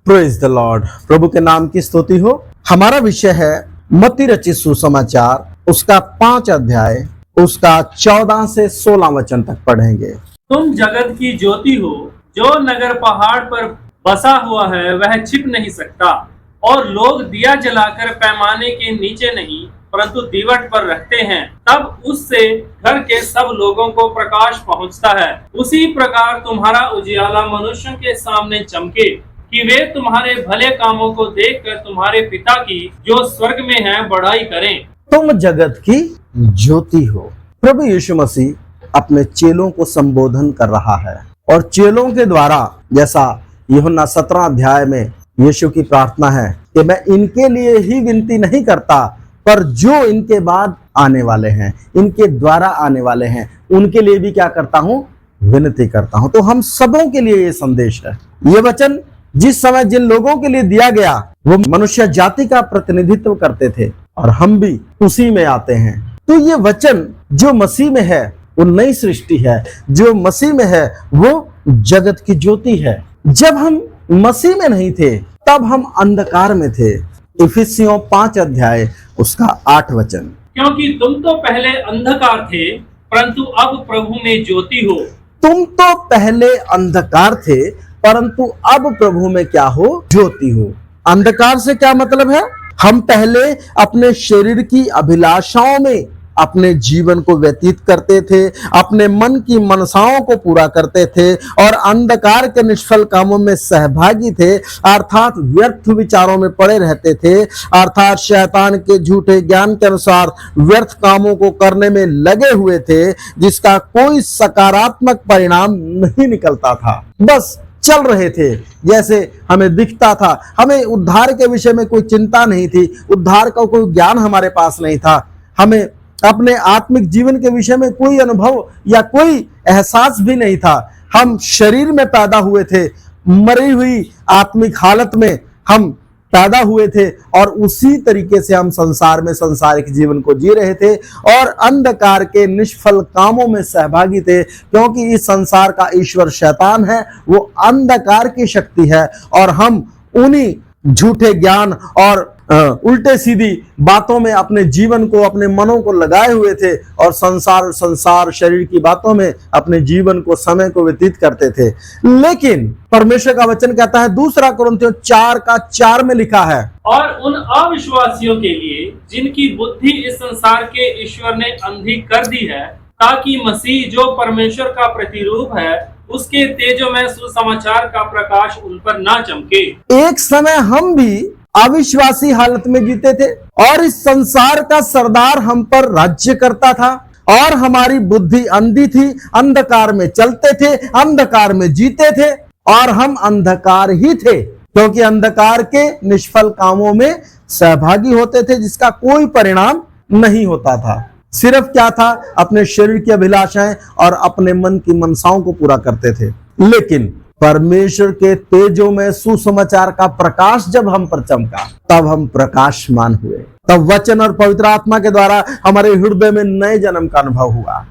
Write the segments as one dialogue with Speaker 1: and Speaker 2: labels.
Speaker 1: Praise the Lord. प्रभु के नाम की स्तुति हो। हमारा विषय है मत्ती रचित सुसमाचार, उसका 5 अध्याय, उसका 14 से 16 वचन तक पढ़ेंगे।
Speaker 2: तुम जगत की ज्योति हो। जो नगर पहाड़ पर बसा हुआ है वह छिप नहीं सकता, और लोग दिया जलाकर पैमाने के नीचे नहीं परंतु दीवट पर रखते हैं, तब उससे घर के सब लोगों को प्रकाश पहुंचता है। उसी प्रकार तुम्हारा उजियाला मनुष्यों के सामने चमके, कि वे तुम्हारे भले कामों को देखकर तुम्हारे पिता की जो स्वर्ग में है बड़ाई करें।
Speaker 1: तुम जगत की ज्योति हो। प्रभु यीशु मसीह अपने चेलों को संबोधन कर रहा है, और चेलों के द्वारा, जैसा यूहन्ना 17 अध्याय में यीशु की प्रार्थना है कि मैं इनके लिए ही विनती नहीं करता, पर जो इनके बाद आने वाले हैं, इनके द्वारा आने वाले हैं, उनके लिए भी क्या करता हूं, विनती करता हूं। तो हम सबों के लिए ये संदेश है। ये वचन जिस समय जिन लोगों के लिए दिया गया वो मनुष्य जाति का प्रतिनिधित्व करते थे, और हम भी उसी में आते हैं। तो ये वचन जो मसीह में है वो नई सृष्टि है, जो मसीह में है वो जगत की ज्योति है। जब हम मसीह में नहीं थे तब हम अंधकार में थे। इफिसियों 5 अध्याय उसका 8 वचन।
Speaker 2: क्योंकि तुम तो पहले अंधकार थे परंतु अब प्रभु में ज्योति हो।
Speaker 1: तुम तो पहले अंधकार थे परंतु अब प्रभु में क्या हो, ज्योति हो। अंधकार से क्या मतलब है? हम पहले अपने शरीर की अभिलाषाओं में अपने जीवन को व्यतीत करते थे, अपने मन की मनसाओं को पूरा करते थे, और अंधकार के निष्फल कामों में सहभागी थे, अर्थात व्यर्थ विचारों में पड़े रहते थे, अर्थात शैतान के झूठे ज्ञान के अनुसार व्यर्थ कामों को करने में लगे हुए थे, जिसका कोई सकारात्मक परिणाम नहीं निकलता था। बस चल रहे थे जैसे हमें दिखता था। हमें उद्धार के विषय में कोई चिंता नहीं थी, उद्धार का कोई ज्ञान हमारे पास नहीं था, हमें अपने आत्मिक जीवन के विषय में कोई अनुभव या कोई एहसास भी नहीं था। हम शरीर में पैदा हुए थे, मरी हुई आत्मिक हालत में हम पैदा हुए थे, और उसी तरीके से हम संसार में सांसारिक जीवन को जी रहे थे, और अंधकार के निष्फल कामों में सहभागी थे। क्योंकि इस संसार का ईश्वर शैतान है, वो अंधकार की शक्ति है, और हम उन्हीं झूठे ज्ञान और उल्टे सीधी बातों में अपने जीवन को, अपने मनों को लगाए हुए थे, और संसार शरीर की बातों में अपने जीवन को, समय को व्यतीत करते थे। लेकिन परमेश्वर का वचन कहता है, 2 कुरिन्थियों 4:4 में लिखा है,
Speaker 2: और उन अविश्वासियों के लिए जिनकी बुद्धि इस संसार के ईश्वर ने अंधी कर दी है, ताकि मसीह जो परमेश्वर का प्रतिरूप है उसके तेजोमय सुसमाचार का प्रकाश उन पर ना चमके।
Speaker 1: एक समय हम भी अविश्वासी हालत में जीते थे, और इस संसार का सरदार हम पर राज्य करता था, और हमारी बुद्धि अंधी थी, अंधकार में चलते थे, अंधकार में जीते थे, और हम अंधकार ही थे, क्योंकि अंधकार के निष्फल कामों में सहभागी होते थे, जिसका कोई परिणाम नहीं होता था। सिर्फ क्या था, अपने शरीर की अभिलाषाएं और अपने मन की मनसाओं को पूरा करते थे। लेकिन परमेश्वर के तेजों में सुसमाचार का प्रकाश जब हम पर चमका, तब हम प्रकाशमान हुए। तब वचन और पवित्र आत्मा के द्वारा हमारे हृदय में नए जन्म का अनुभव हुआ।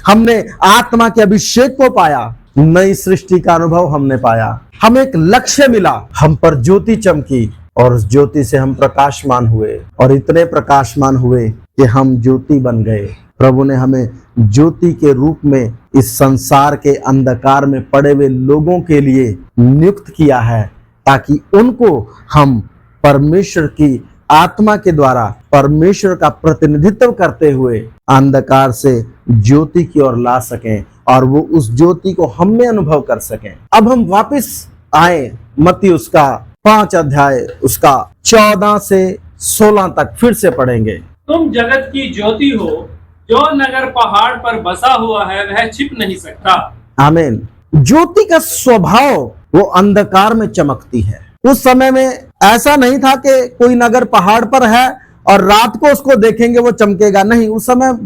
Speaker 1: हमने आत्मा के अभिषेक को पाया, नई सृष्टि का अनुभव हमने पाया। हमें एक लक्ष्य मिला, हम पर ज्योति चमकी, और उस ज्योति से हम प्रकाशमान हुए, और इतने प्रकाशमान हुए कि हम ज्योति बन गए। प्रभु ने हमें ज्योति के रूप में इस संसार के अंधकार में पड़े हुए लोगों के लिए नियुक्त किया है, ताकि उनको हम परमेश्वर की आत्मा के द्वारा परमेश्वर का प्रतिनिधित्व करते हुए अंधकार से ज्योति की ओर ला सकें, और वो उस ज्योति को हम में अनुभव कर सकें। अब हम वापस आए मत्ती उसका 5 अध्याय उसका 14 से 16 तक फिर से पढ़ेंगे।
Speaker 2: तुम जगत की ज्योति हो। जो नगर पहाड़ पर बसा हुआ है वह छिप नहीं सकता।
Speaker 1: आमीन। ज्योति का स्वभाव वो अंधकार में चमकती है। उस समय में ऐसा नहीं था कि कोई नगर पहाड़ पर है और रात को उसको देखेंगे वो चमकेगा, नहीं। उस समय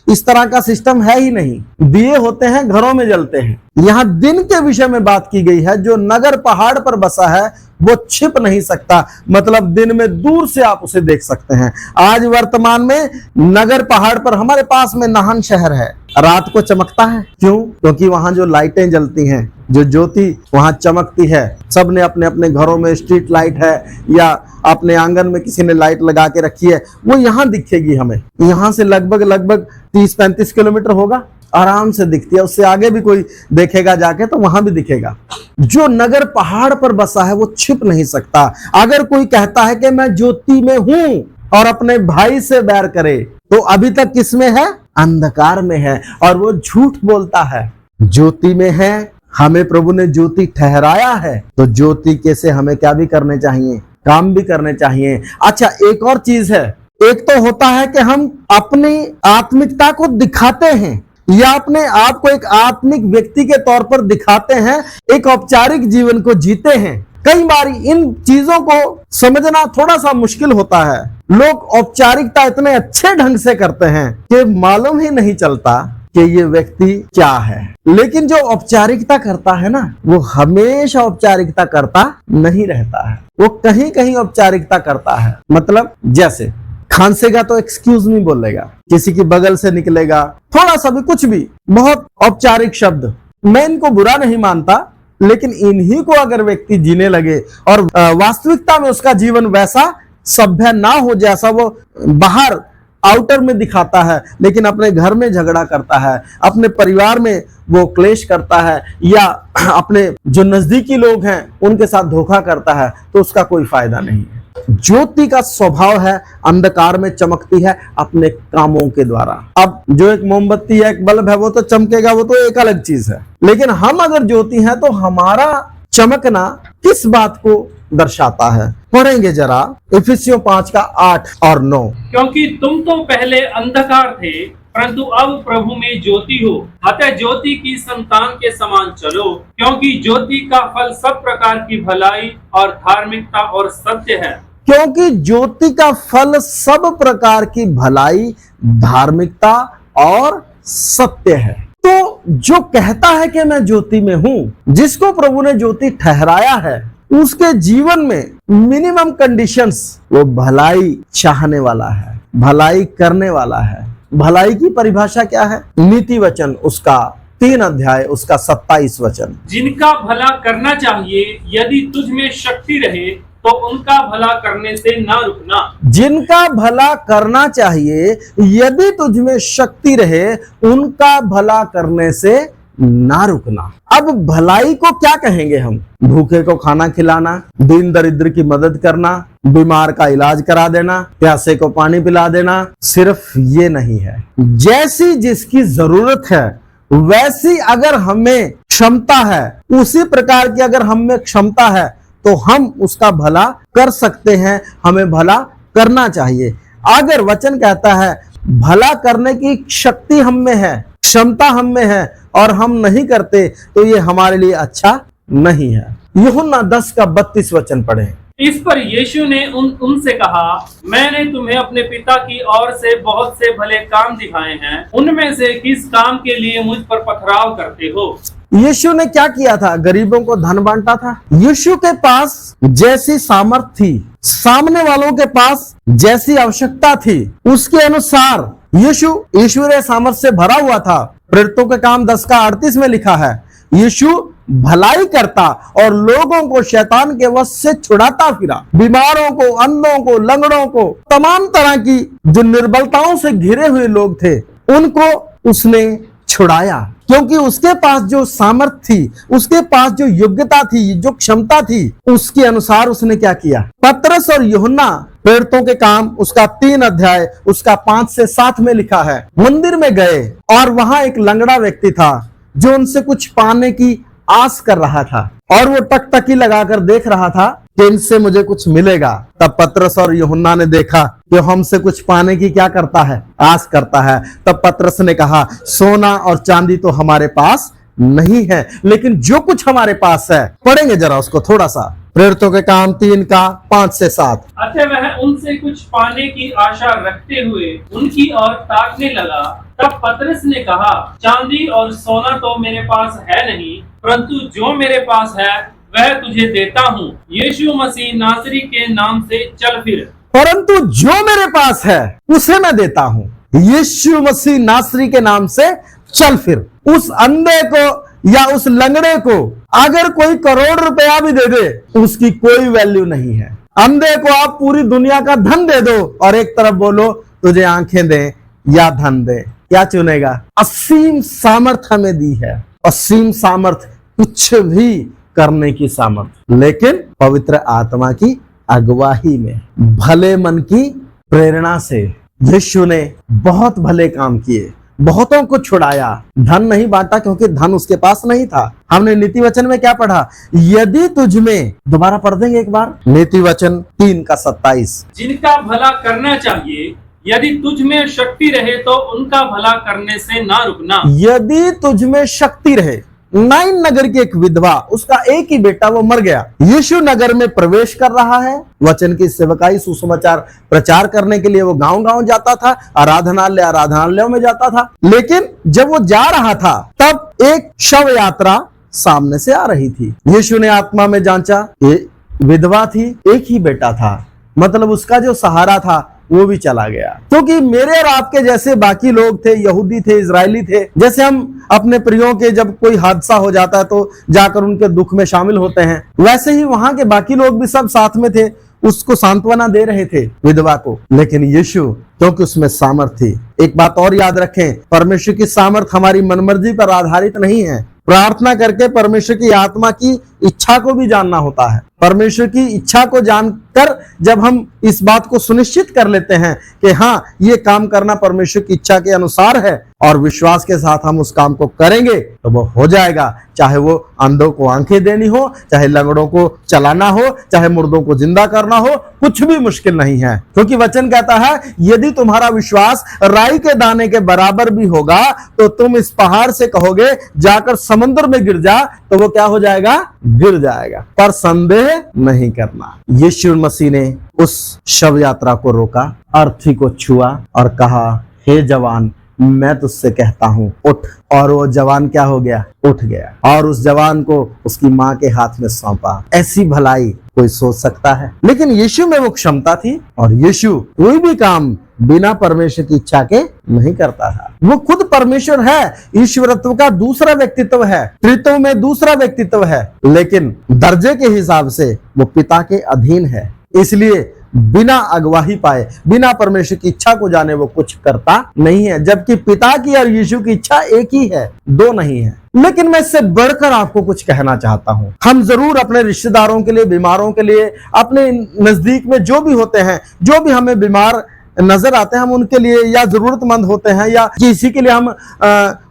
Speaker 1: इस तरह का सिस्टम है ही नहीं। दिए होते हैं, घरों में जलते हैं। यहाँ दिन के विषय में बात की गई है। जो नगर पहाड़ पर बसा है वो छिप नहीं सकता, मतलब दिन में दूर से आप उसे देख सकते हैं। आज वर्तमान में नगर पहाड़ पर हमारे पास में नाहन शहर है, रात को चमकता है। क्यों? क्योंकि वहां जो लाइटें जलती हैं जो ज्योति वहां चमकती है, सबने अपने अपने घरों में स्ट्रीट लाइट है या अपने आंगन में किसी ने लाइट लगा के रखी है, वो यहाँ दिखेगी हमें। यहाँ से लगभग 30-35 किलोमीटर होगा, आराम से दिखती है। उससे आगे भी कोई देखेगा जाके तो वहां भी दिखेगा। जो नगर पहाड़ पर बसा है वो छिप नहीं सकता। अगर कोई कहता है कि मैं ज्योति में हूं और अपने भाई से बैर करे तो अभी तक किस में है? अंधकार में है, और वो झूठ बोलता है। ज्योति में है, हमें प्रभु ने ज्योति ठहराया है, तो ज्योति के से हमें क्या भी करने चाहिए? काम भी करने चाहिए। अच्छा, एक और चीज है। एक तो होता है कि हम अपनी आत्मिकता को दिखाते हैं या अपने आप को एक आत्मिक व्यक्ति के तौर पर दिखाते हैं, एक औपचारिक जीवन को जीते हैं। कई बार इन चीजों को समझना थोड़ा सा मुश्किल होता है। लोग औपचारिकता इतने अच्छे ढंग से करते हैं कि मालूम ही नहीं चलता कि ये व्यक्ति क्या है। लेकिन जो औपचारिकता करता है ना, वो हमेशा औपचारिकता करता नहीं रहता है, वो कहीं कहीं औपचारिकता करता है। मतलब जैसे खांसेगा तो एक्सक्यूज मी बोलेगा, किसी की बगल से निकलेगा, थोड़ा सा भी, कुछ भी, बहुत औपचारिक शब्द। मैं इनको बुरा नहीं मानता, लेकिन इन्हीं को अगर व्यक्ति जीने लगे और वास्तविकता में उसका जीवन वैसा सभ्य ना हो जैसा वो बाहर आउटर में दिखाता है, लेकिन अपने घर में झगड़ा करता है, अपने परिवार में वो क्लेश करता है, या अपने जो नजदीकी लोग हैं उनके साथ धोखा करता है, तो उसका कोई फायदा नहीं है। ज्योति का स्वभाव है अंधकार में चमकती है अपने कामों के द्वारा। अब जो एक मोमबत्ती है, एक बल्ब है, वो तो चमकेगा, वो तो एक अलग चीज है। लेकिन हम अगर ज्योति हैं तो हमारा चमकना किस बात को दर्शाता है? पढ़ेंगे जरा इफिसियों 5:8 और 9।
Speaker 2: क्योंकि तुम तो पहले अंधकार थे, परंतु अब प्रभु में ज्योति हो, अतः ज्योति की संतान के समान चलो। क्योंकि ज्योति का फल सब प्रकार की भलाई और धार्मिकता और सत्य है।
Speaker 1: क्योंकि ज्योति का फल सब प्रकार की भलाई, धार्मिकता और सत्य है। तो जो कहता है कि मैं ज्योति में हूं, जिसको प्रभु ने ज्योति ठहराया है, उसके जीवन में मिनिमम कंडीशंस, वो भलाई चाहने वाला है, भलाई करने वाला है। भलाई की परिभाषा क्या है? नीति वचन उसका 3 अध्याय उसका 27 वचन।
Speaker 2: जिनका भला करना चाहिए, यदि तुझ में शक्ति रहे तो उनका भला करने से ना रुकना।
Speaker 1: जिनका भला करना चाहिए, यदि तुझ में शक्ति रहे, उनका भला करने से ना रुकना। अब भलाई को क्या कहेंगे हम? भूखे को खाना खिलाना, दीन दरिद्र की मदद करना, बीमार का इलाज करा देना, प्यासे को पानी पिला देना। सिर्फ ये नहीं है, जैसी जिसकी जरूरत है वैसी अगर हमें क्षमता है, उसी प्रकार की अगर हम में क्षमता है, तो हम उसका भला कर सकते हैं। हमें भला करना चाहिए। अगर वचन कहता है भला करने की शक्ति हम में है, क्षमता हम में है, और हम नहीं करते, तो ये हमारे लिए अच्छा नहीं है। यूहन्ना 10:32 वचन पढ़े।
Speaker 2: इस पर यीशु ने उनसे कहा, मैंने तुम्हें अपने पिता की ओर से बहुत से भले काम दिखाए हैं, उनमें से किस काम के लिए मुझ पर पथराव करते हो?
Speaker 1: यीशु ने क्या किया था? गरीबों को धन बांटा था। यीशु के पास जैसी सामर्थ्य थी, सामने वालों के पास जैसी आवश्यकता थी, उसके अनुसार यीशु ईश्वरीय सामर्थ्य से भरा हुआ था। प्रेरितों के काम 10:38 में लिखा है, यीशु भलाई करता और लोगों को शैतान के वश से छुड़ाता फिरा। बीमारों को, अंधों को, लंगड़ों को, तमाम तरह की जो निर्बलताओं से घिरे हुए लोग थे, उनको उसने छुड़ाया। क्योंकि उसके पास जो सामर्थ्य थी, उसके पास जो योग्यता थी, जो क्षमता थी, उसके अनुसार उसने क्या किया? पतरस और यूहन्ना प्रेरितों के काम उसका 3 अध्याय उसका 5 से 7 में लिखा है, मंदिर में गए और वहां एक लंगड़ा व्यक्ति था जो उनसे कुछ पाने की आस कर रहा था, और वो टकटकी लगाकर देख रहा था कि इनसे मुझे कुछ मिलेगा। तब पतरस और यूहन्ना ने देखा कि हमसे कुछ पाने की क्या करता है? आस करता है। तब पतरस ने कहा, सोना और चांदी तो हमारे पास नहीं है, लेकिन जो कुछ हमारे पास है। पढ़ेंगे जरा उसको थोड़ा सा, प्रेरितों के काम 3:5 से 7।
Speaker 2: अतः वह उनसे कुछ पाने की आशा रखते हुए उनकी ओर ताकने लगा। तब पतरस ने कहा, चांदी और सोना तो मेरे पास है नहीं, परंतु जो मेरे पास है वह तुझे देता हूँ। यीशु मसीह नासरी के नाम से चल फिर।
Speaker 1: परंतु जो मेरे पास है उसे मैं देता हूँ। यीशु मसीह नासरी के नाम से चल फिर। उस अंधे को या उस लंगड़े को अगर कोई करोड़ रुपया भी दे दे उसकी कोई वैल्यू नहीं है। अंधे को आप पूरी दुनिया का धन दे दो और एक तरफ बोलो तुझे आंखें दे या धन दे, क्या चुनेगा? असीम सामर्थ हमें दी है, असीम सामर्थ, कुछ भी करने की सामर्थ, लेकिन पवित्र आत्मा की अगुवाई में, भले मन की प्रेरणा से यीशु ने बहुत भले काम किए, बहुतों को छुड़ाया, धन नहीं बांटा क्योंकि धन उसके पास नहीं था। हमने नीति वचन में क्या पढ़ा? यदि तुझ में, दोबारा पढ़ देंगे एक बार, नीति वचन 3:27,
Speaker 2: जिनका भला करना चाहिए, यदि तुझ में शक्ति रहे तो उनका भला करने से ना रुकना। यदि
Speaker 1: तुझ में शक्ति रहे। नाइन नगर की एक विधवा, उसका एक ही बेटा, वो मर गया। यीशु नगर में प्रवेश कर रहा है, वचन की सेवकाई, सुसमाचार प्रचार करने के लिए वो गांव-गांव जाता था, आराधनालयों में जाता था। लेकिन जब वो जा रहा था तब एक शव यात्रा सामने से आ रही थी। यीशु ने आत्मा में जांचा, ये विधवा थी, एक ही बेटा था, मतलब उसका जो सहारा था वो भी चला गया। क्योंकि मेरे और आपके जैसे बाकी लोग थे, यहूदी थे, इजरायली थे, जैसे हम अपने प्रियों के जब कोई हादसा हो जाता है तो जाकर उनके दुख में शामिल होते हैं, वैसे ही वहां के बाकी लोग भी सब साथ में थे, उसको सांत्वना दे रहे थे विधवा को। लेकिन यीशु, क्योंकि उसमें सामर्थ थी। एक बात और याद रखें, परमेश्वर की सामर्थ हमारी मनमर्जी पर आधारित नहीं है। प्रार्थना करके परमेश्वर की आत्मा की इच्छा को भी जानना होता है। परमेश्वर की इच्छा को जानकर जब हम इस बात को सुनिश्चित कर लेते हैं कि हाँ, ये काम करना परमेश्वर की इच्छा के अनुसार है और विश्वास के साथ हम उस काम को करेंगे तो वो हो जाएगा। चाहे वो अंधों को आंखें देनी हो, चाहे लंगड़ों को चलाना हो, चाहे मुर्दों को जिंदा करना हो, कुछ भी मुश्किल नहीं है। क्योंकि वचन कहता है यदि तुम्हारा विश्वास राई के दाने के बराबर भी होगा तो तुम इस पहाड़ से कहोगे जाकर समुद्र में गिर जा, तो वो क्या हो जाएगा? गिर जाएगा। पर संदेह नहीं करना। यीशु मसीह ने उस शव यात्रा को रोका, अर्थी को छुआ और कहा, हे जवान, मैं तुझसे कहता हूं उठ। और वो जवान क्या हो गया? उठ गया और उस जवान को उसकी मां के हाथ में सौंपा। ऐसी भलाई कोई सोच सकता है? लेकिन यीशु में वो क्षमता थी और यीशु कोई भी काम बिना परमेश्वर की इच्छा के नहीं करता था। वो खुद परमेश्वर है, ईश्वरत्व का दूसरा व्यक्तित्व है, त्रित्व में दूसरा व्यक्तित्व है, लेकिन दर्जे के हिसाब से वो पिता के अधीन है। इसलिए बिना अगवाही पाए, बिना परमेश्वर की इच्छा को जाने वो कुछ करता नहीं है। जबकि पिता की और यीशु की इच्छा एक ही है, दो नहीं है। लेकिन मैं इससे बढ़कर आपको कुछ कहना चाहता हूं। हम जरूर अपने रिश्तेदारों के लिए, बीमारों के लिए, अपने नजदीक में जो भी होते हैं, जो भी हमें बीमार नजर आते हैं, हम उनके लिए या जरूरतमंद होते हैं या किसी के लिए हम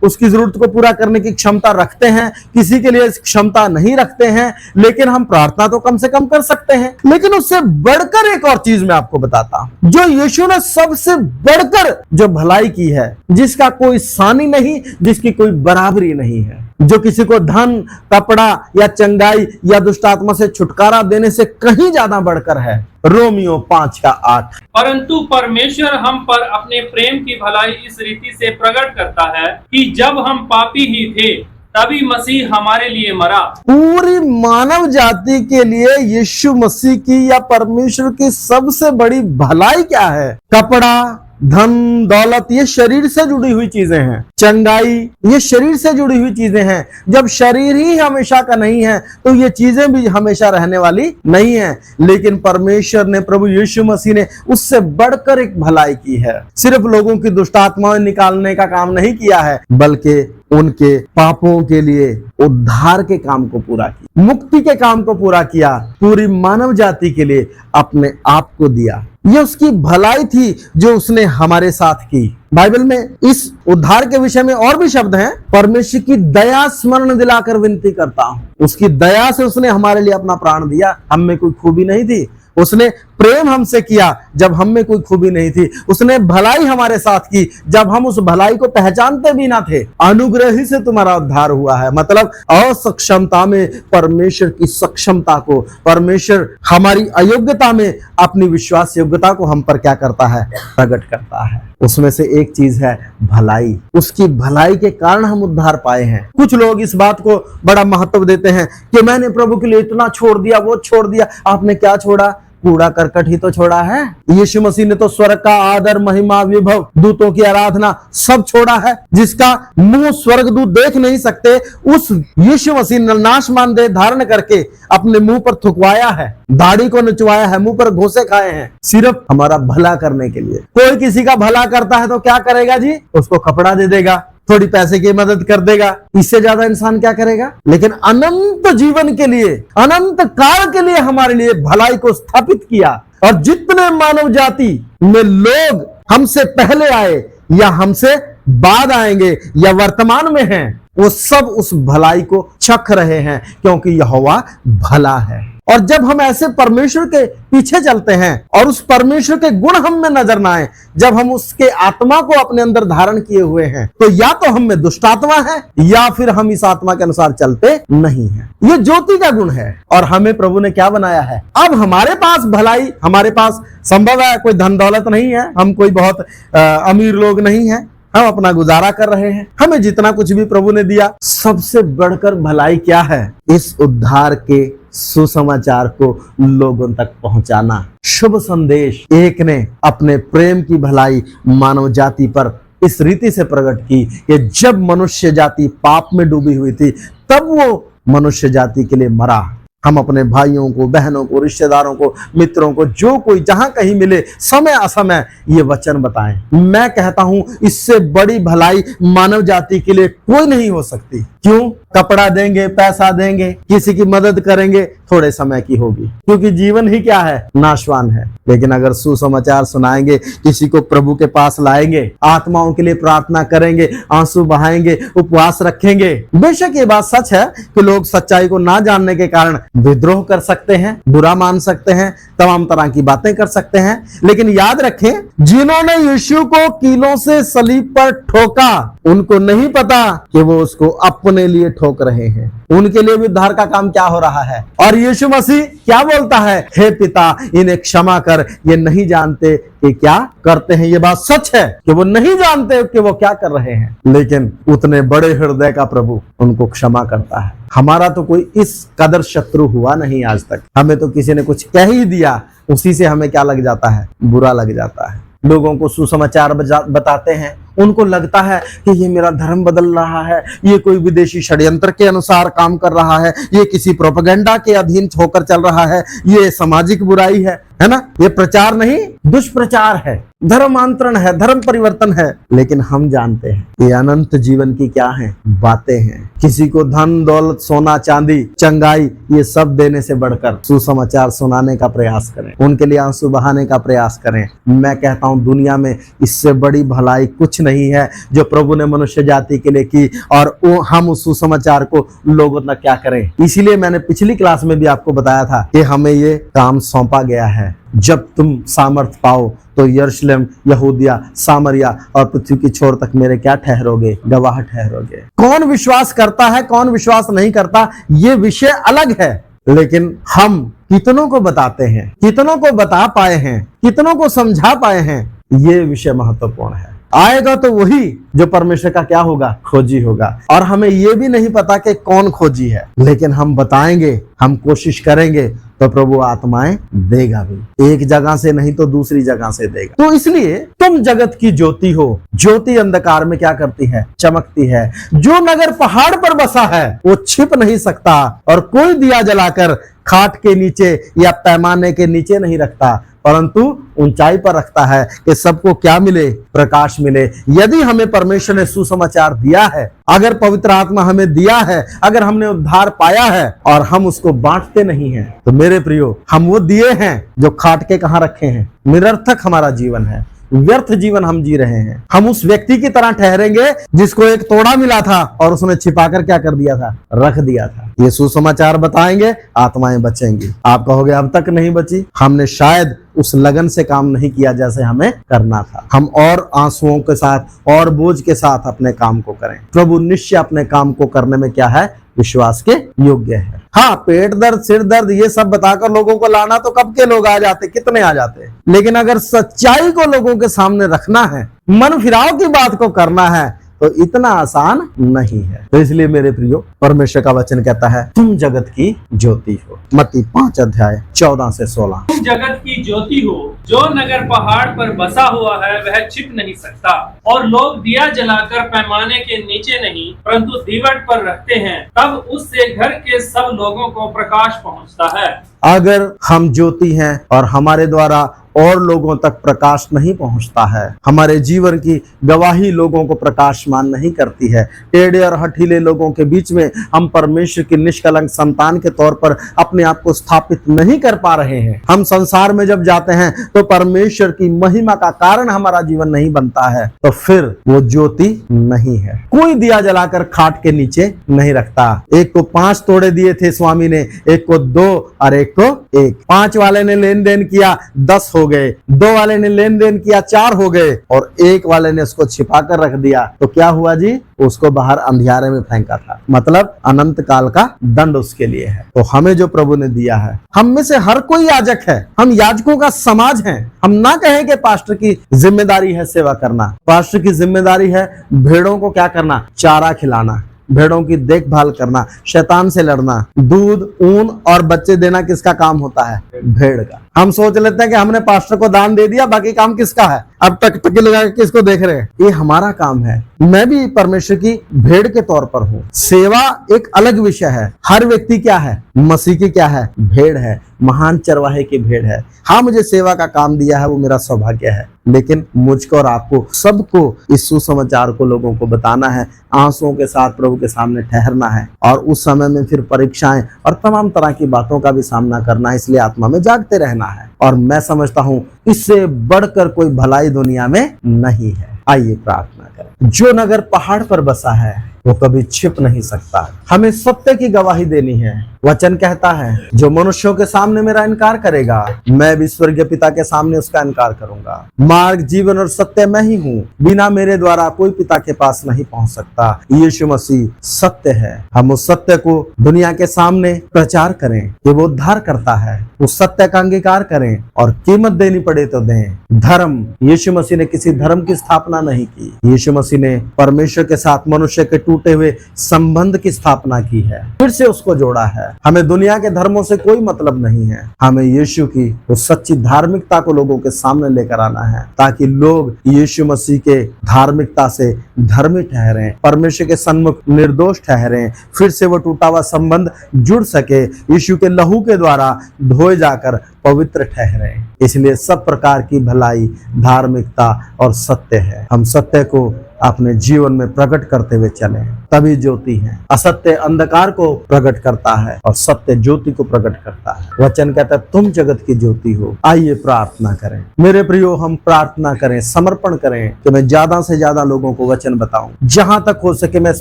Speaker 1: उसकी जरूरत को पूरा करने की क्षमता रखते हैं, किसी के लिए क्षमता नहीं रखते हैं, लेकिन हम प्रार्थना तो कम से कम कर सकते हैं। लेकिन उससे बढ़कर एक और चीज मैं आपको बताता हूं, जो यीशु ने सबसे बढ़कर जो भलाई की है, जिसका कोई सानी नहीं, जिसकी कोई बराबरी नहीं है, जो किसी को धन, कपड़ा या चंगाई या दुष्ट आत्मा से छुटकारा देने से कहीं ज्यादा बढ़कर है। रोमियो 5:8।
Speaker 2: परंतु परमेश्वर हम पर अपने प्रेम की भलाई इस रीति से प्रकट करता है कि जब हम पापी ही थे तभी मसीह हमारे लिए मरा।
Speaker 1: पूरी मानव जाति के लिए यीशु मसीह की या परमेश्वर की सबसे बड़ी भलाई क्या है? कपड़ा, धन, दौलत, ये शरीर से जुड़ी हुई चीजें हैं। चंगाई, ये शरीर से जुड़ी हुई चीजें हैं। जब शरीर ही हमेशा का नहीं है तो ये चीजें भी हमेशा रहने वाली नहीं है। लेकिन परमेश्वर ने, प्रभु यीशु मसीह ने उससे बढ़कर एक भलाई की है। सिर्फ लोगों की दुष्ट आत्माएं निकालने का काम नहीं किया है, बल्कि उनके पापों के लिए उद्धार के काम को पूरा किया, मुक्ति के काम को पूरा किया, पूरी मानव जाति के लिए अपने आप को दिया। ये उसकी भलाई थी जो उसने हमारे साथ की। बाइबल में इस उद्धार के विषय में और भी शब्द हैं। परमेश्वर की दया स्मरण दिलाकर विनती करता हूं। उसकी दया से उसने हमारे लिए अपना प्राण दिया। हम में कोई खूबी नहीं थी, उसने प्रेम हमसे किया जब हम में कोई खूबी नहीं थी। उसने भलाई हमारे साथ की जब हम उस भलाई को पहचानते भी ना थे। अनुग्रह ही से तुम्हारा उद्धार हुआ है। मतलब असक्षमता में परमेश्वर की सक्षमता को, परमेश्वर हमारी अयोग्यता में अपनी विश्वास योग्यता को हम पर क्या करता है? प्रकट करता है। उसमें से एक चीज है भलाई। उसकी भलाई के कारण हम उद्धार पाए हैं। कुछ लोग इस बात को बड़ा महत्व देते हैं कि मैंने प्रभु के लिए इतना छोड़ दिया, वो छोड़ दिया। आपने क्या छोड़ा? कूड़ा करकट ही तो छोड़ा है। यीशु मसीह ने तो स्वर्ग का आदर, महिमा, विभव, दूतों की आराधना सब छोड़ा है। जिसका मुंह स्वर्गदूत देख नहीं सकते, उस यीशु मसीह ने नाशमान देह धारण करके अपने मुंह पर थुकवाया है, दाढ़ी को नचवाया है, मुंह पर घोंसे खाए हैं, सिर्फ हमारा भला करने के लिए। कोई किसी का भला करता है तो क्या करेगा जी? उसको कपड़ा दे देगा, थोड़ी पैसे की मदद कर देगा, इससे ज्यादा इंसान क्या करेगा? लेकिन अनंत जीवन के लिए, अनंत काल के लिए हमारे लिए भलाई को स्थापित किया। और जितने मानव जाति में लोग हमसे पहले आए या हमसे बाद आएंगे या वर्तमान में हैं, वो सब उस भलाई को चख रहे हैं, क्योंकि यहोवा भला है। और जब हम ऐसे परमेश्वर के पीछे चलते हैं और उस परमेश्वर के गुण हम में नजर ना आए, जब हम उसके आत्मा को अपने अंदर धारण किए हुए हैं, तो या तो हम में दुष्ट आत्मा है या फिर हम इस आत्मा के अनुसार चलते नहीं हैं। ये ज्योति का गुण है। और हमें प्रभु ने क्या बनाया है? अब हमारे पास भलाई, हमारे पास संभव है, कोई धन दौलत नहीं है, हम कोई बहुत अमीर लोग नहीं है, हम अपना गुजारा कर रहे हैं। हमें जितना कुछ भी प्रभु ने दिया, सबसे बढ़कर भलाई क्या है? इस उद्धार के सुसमाचार को लोगों तक पहुंचाना। शुभ संदेश एक ने अपने प्रेम की भलाई मानव जाति पर इस रीति से प्रकट की कि जब मनुष्य जाति पाप में डूबी हुई थी, तब वो मनुष्य जाति के लिए मरा। हम अपने भाइयों को, बहनों को, रिश्तेदारों को, मित्रों को, जो कोई जहां कहीं मिले, समय असमय ये वचन बताएं। मैं कहता हूं इससे बड़ी भलाई मानव जाति के लिए कोई नहीं हो सकती। क्यों? कपड़ा देंगे, पैसा देंगे, किसी की मदद करेंगे, थोड़े समय की होगी, क्योंकि जीवन ही क्या है? नाशवान है। लेकिन अगर सुसमाचार सुनाएंगे, किसी को प्रभु के पास लाएंगे, आत्माओं के लिए प्रार्थना करेंगे, आंसू बहाएंगे, उपवास रखेंगे। बेशक ये बात सच है कि लोग सच्चाई को ना जानने के कारण विद्रोह कर सकते हैं, बुरा मान सकते हैं, तमाम तरह की बातें कर सकते हैं, लेकिन याद रखें, जिन्होंने यीशु को कीलों से सलीब पर ठोका, उनको नहीं पता कि वो उसको अपने लिए ठोक रहे हैं। उनके लिए भी उद्धार का काम क्या हो रहा है? और यीशु मसीह क्या बोलता है? हे पिता, इन्हें क्षमा कर, ये नहीं जानते कि क्या करते हैं। ये बात सच है कि वो नहीं जानते कि वो क्या कर रहे हैं, लेकिन उतने बड़े हृदय का प्रभु उनको क्षमा करता है। हमारा तो कोई इस कदर शत्रु हुआ नहीं आज तक। हमें तो किसी ने कुछ कह ही दिया, उसी से हमें क्या लग जाता है? बुरा लग जाता है। लोगों को सुसमाचार बताते हैं, उनको लगता है कि ये मेरा धर्म बदल रहा है, ये कोई विदेशी षड्यंत्र के अनुसार काम कर रहा है, ये किसी प्रोपेगेंडा के अधीन होकर चल रहा है, ये सामाजिक बुराई है ना? ये प्रचार नहीं, दुष्प्रचार है, धर्मांतरण है, धर्म परिवर्तन है। लेकिन हम जानते हैं ये अनंत जीवन की क्या है? बातें हैं। किसी को धन दौलत, सोना चांदी, चंगाई, ये सब देने से बढ़कर सुसमाचार सुनाने का प्रयास करें, उनके लिए आंसू बहाने का प्रयास करें। मैं कहता हूं दुनिया में इससे बड़ी भलाई कुछ नहीं है जो प्रभु ने मनुष्य जाति के लिए की, और वो हम उस सुसमाचार को लोगों तक क्या करें। इसीलिए मैंने पिछली क्लास में भी आपको बताया था कि हमें ये काम सौंपा गया है। जब तुम सामर्थ पाओ तो यरूशलेम, यहूदिया, सामरिया और पृथ्वी की छोर तक मेरे क्या ठहरोगे? गवाह ठहरोगे। कौन विश्वास करता है, कौन विश्वास नहीं करता, ये विषय अलग है। लेकिन हम कितनों को बताते हैं, कितनों को बता पाए हैं, कितनों को समझा पाए हैं, ये विषय महत्वपूर्ण है। आएगा तो वही जो परमेश्वर का क्या होगा? खोजी होगा। और हमें ये भी नहीं पता कि कौन खोजी है, लेकिन हम बताएंगे, हम कोशिश करेंगे तो प्रभु आत्माएं देगा भी। एक जगह से नहीं तो दूसरी जगह से देगा। तो इसलिए तुम जगत की ज्योति हो। ज्योति अंधकार में क्या करती है? चमकती है। जो नगर पहाड़ पर बसा है वो छिप नहीं सकता, और कोई दिया जलाकर खाट के नीचे या पैमाने के नीचे नहीं रखता, परंतु ऊंचाई पर रखता है कि सबको क्या मिले? प्रकाश मिले। यदि हमें परमेश्वर ने सुसमाचार दिया है, अगर पवित्र आत्मा हमें दिया है, अगर हमने उद्धार पाया है और हम उसको बांटते नहीं हैं, तो मेरे प्रियो, हम वो दिए हैं जो खाट के कहां रखे हैं। निरर्थक हमारा जीवन है, व्यर्थ जीवन हम जी रहे हैं। हम उस व्यक्ति की तरह ठहरेंगे जिसको एक तोड़ा मिला था और उसने छिपाकर क्या कर दिया था? रख दिया था। ये सुसमाचार बताएंगे, आत्माएं बचेंगी। आप कहोगे अब तक नहीं बची। हमने शायद उस लगन से काम नहीं किया जैसे हमें करना था। हम और आंसुओं के साथ और बोझ के साथ अपने काम को करें। प्रभु निश्चय अपने काम को करने में क्या है? विश्वास के योग्य है। हाँ, पेट दर्द, सिर दर्द, ये सब बताकर लोगों को लाना तो कब के लोग आ जाते, कितने आ जाते। लेकिन अगर सच्चाई को लोगों के सामने रखना है, मन फिराव की बात को करना है, तो इतना आसान नहीं है। तो इसलिए मेरे प्रियो, परमेश्वर का वचन कहता है तुम जगत की ज्योति हो। मत्ती 5 अध्याय 14 से 16।
Speaker 2: तुम जगत की ज्योति हो, जो नगर पहाड़ पर बसा हुआ है वह छिप नहीं सकता, और लोग दिया जलाकर पैमाने के नीचे नहीं परंतु दीवट पर रखते हैं, तब उससे घर के सब लोगों को प्रकाश पहुंचता है।
Speaker 1: अगर हम ज्योति हैं और हमारे द्वारा और लोगों तक प्रकाश नहीं पहुंचता है, हमारे जीवन की गवाही लोगों को प्रकाशमान नहीं करती है, टेढ़े और हठीले लोगों के बीच में हम परमेश्वर की निष्कलंक संतान के तौर पर अपने आप को स्थापित नहीं कर पा रहे हैं, हम संसार में जब जाते हैं तो परमेश्वर की महिमा का कारण हमारा जीवन नहीं बनता है, तो फिर वो ज्योति नहीं है। कोई दिया जलाकर खाट के नीचे नहीं रखता। एक को 5 तोड़े दिए थे स्वामी ने, एक को 2 और एक को 1। 5 वाले ने लेन देन किया 10 हो गए, 2 वाले ने लेन देन किया 4 हो गए, और 1 वाले ने उसको छिपा कर रख दिया। तो क्या हुआ जी? उसको बाहर अंधियारे में फेंका था। मतलब अनंत काल का दंड उसके लिए है। तो हमें जो प्रभु ने दिया है, हम में से हर कोई याजक है, हम याजकों का समाज हैं। हम ना कहें कि पास्टर की जिम्मेदारी है सेवा करना। पास्टर की जिम्मेदारी है भेड़ों को क्या करना? चारा खिलाना, भेड़ों की देखभाल करना, शैतान से लड़ना। दूध, ऊन और बच्चे देना किसका काम होता है? भेड़ का। हम सोच लेते हैं कि हमने पास्टर को दान दे दिया, बाकी काम किसका है? अब तक लगा के किसको देख रहे हैं? ये हमारा काम है। मैं भी परमेश्वर की भेड़ के तौर पर हूँ। सेवा एक अलग विषय है। हर व्यक्ति क्या है? मसीह की क्या है? भेड़ है, महान चरवाहे की भेड़ है। हाँ, मुझे सेवा का काम दिया है, वो मेरा सौभाग्य है, लेकिन मुझको और आपको सबको इस सुसमाचार को लोगों को बताना है, आंसुओं के साथ प्रभु के सामने ठहरना है, और उस समय में फिर परीक्षाएं और तमाम तरह की बातों का भी सामना करना है। इसलिए आत्मा में जागते रहना है। और मैं समझता हूँ इससे बढ़कर कोई भलाई दुनिया में नहीं है। आइए प्रार्थना करें। जो नगर पहाड़ पर बसा है वो कभी छिप नहीं सकता। हमें सत्य की गवाही देनी है। वचन कहता है जो मनुष्यों के सामने मेरा इनकार करेगा, मैं भी स्वर्गीय पिता के सामने उसका इनकार करूंगा। मार्ग, जीवन और सत्य मैं ही हूँ। बिना मेरे द्वारा कोई पिता के पास नहीं पहुंच सकता। यीशु मसीह सत्य है। हम उस सत्य को दुनिया के सामने प्रचार करें कि वो उद्धार करता है। उस सत्य का अंगीकार करें और कीमत देनी पड़े तो दें। धर्म, यीशु मसीह ने किसी धर्म की स्थापना नहीं की। यीशु मसीह ने परमेश्वर के साथ मनुष्य के टूटे हुए संबंध की स्थापना की है, फिर से उसको जोड़ा है। हमें दुनिया के धर्मों से कोई मतलब नहीं है। हमें यीशु की उस सच्ची धार्मिकता को लोगों के सामने लेकर आना है, ताकि लोग यीशु मसीह के धार्मिकता से धर्मी ठहरें, परमेश्वर के सन्मुख निर्दोष ठहरें, फिर से वो टूटा हुआ संबंध जुड़ सके, यीशु के लहू के द्वारा धोए जाकर पवित्र ठहरे। इसलिए सब प्रकार की भलाई, धार्मिकता और सत्य है। हम सत्य को अपने जीवन में प्रकट करते हुए चलें, तभी ज्योति है। असत्य अंधकार को प्रकट करता है और सत्य ज्योति को प्रकट करता है। वचन कहता है तुम जगत की ज्योति हो। आइए प्रार्थना करें। मेरे प्रियो, हम प्रार्थना करें, समर्पण करें कि मैं ज्यादा से ज्यादा लोगों को वचन बताऊं। जहां तक हो सके मैं इस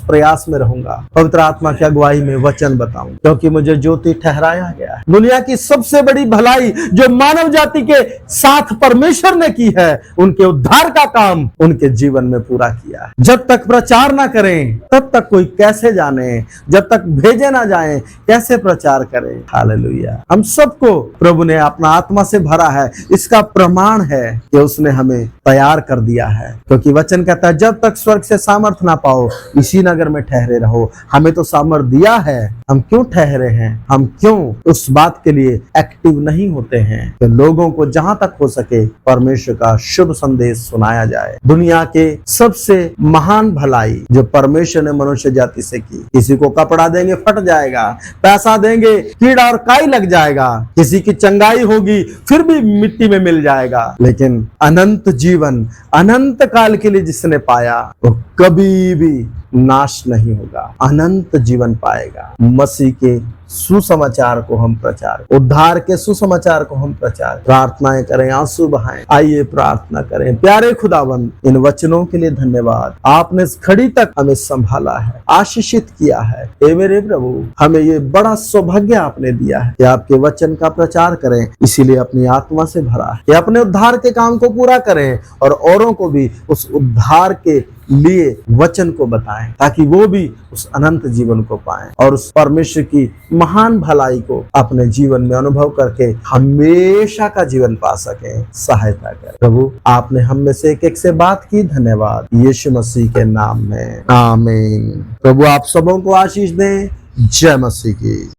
Speaker 1: प्रयास में रहूंगा, पवित्र आत्मा की अगुवाई में वचन बताऊं, क्योंकि मुझे ज्योति ठहराया गया है। दुनिया की सबसे बड़ी भलाई जो मानव जाति के साथ परमेश्वर ने की है, उनके उद्धार का काम उनके जीवन में पूरा किया। जब तक प्रचार ना करें तब तक कोई कैसे जाने, जब तक भेजे ना जाएं कैसे प्रचार करें। हालेलुया। हम सबको प्रभु ने अपना आत्मा से भरा है। इसका प्रमाण है कि उसने हमें तैयार कर दिया है, क्योंकि वचन कहता है जब तक स्वर्ग से सामर्थ ना पाओ इसी नगर में ठहरे रहो। हमें तो सामर्थ दिया है, हम क्यों ठहरे हैं? हम क्यों उस बात के लिए एक्टिव नहीं होते हैं कि लोगों को जहां तक हो सके परमेश्वर का शुभ संदेश सुनाया जाए। दुनिया के सबसे महान भलाई जो परमेश्वर ने मनुष्य जाति से की, किसी को कपड़ा देंगे फट जाएगा, पैसा देंगे कीड़ा और काई लग जाएगा, किसी की चंगाई होगी फिर भी मिट्टी में मिल जाएगा, लेकिन अनंत जीवन अनंत काल के लिए जिसने पाया वो कभी भी नाश नहीं होगा, अनंत जीवन पाएगा। मसीह के सुसमाचार को हम प्रचार, उद्धार के सुसमाचार को हम प्रचार, प्रार्थनाएं करें, आंसू बहाएं। आइए प्रार्थना करें। प्यारे खुदावंद, इन वचनों के लिए धन्यवाद। आपने इस घड़ी तक हमें संभाला है, आशीषित किया है। हे मेरे प्रभु, हमें ये बड़ा सौभाग्य आपने दिया है कि आपके वचन का प्रचार करें, इसीलिए अपनी आत्मा से भरा है कि अपने उद्धार के काम को पूरा करें और औरों को भी उस उद्धार के लिए वचन को बताएं, ताकि वो भी उस अनंत जीवन को पाएं और उस परमेश्वर की महान भलाई को अपने जीवन में अनुभव करके हमेशा का जीवन पा सकें। सहायता करें प्रभु। आपने हम में से एक से बात की, धन्यवाद यीशु मसीह के नाम में, आमीन। प्रभु आप सबों को आशीष दें। जय मसीह की।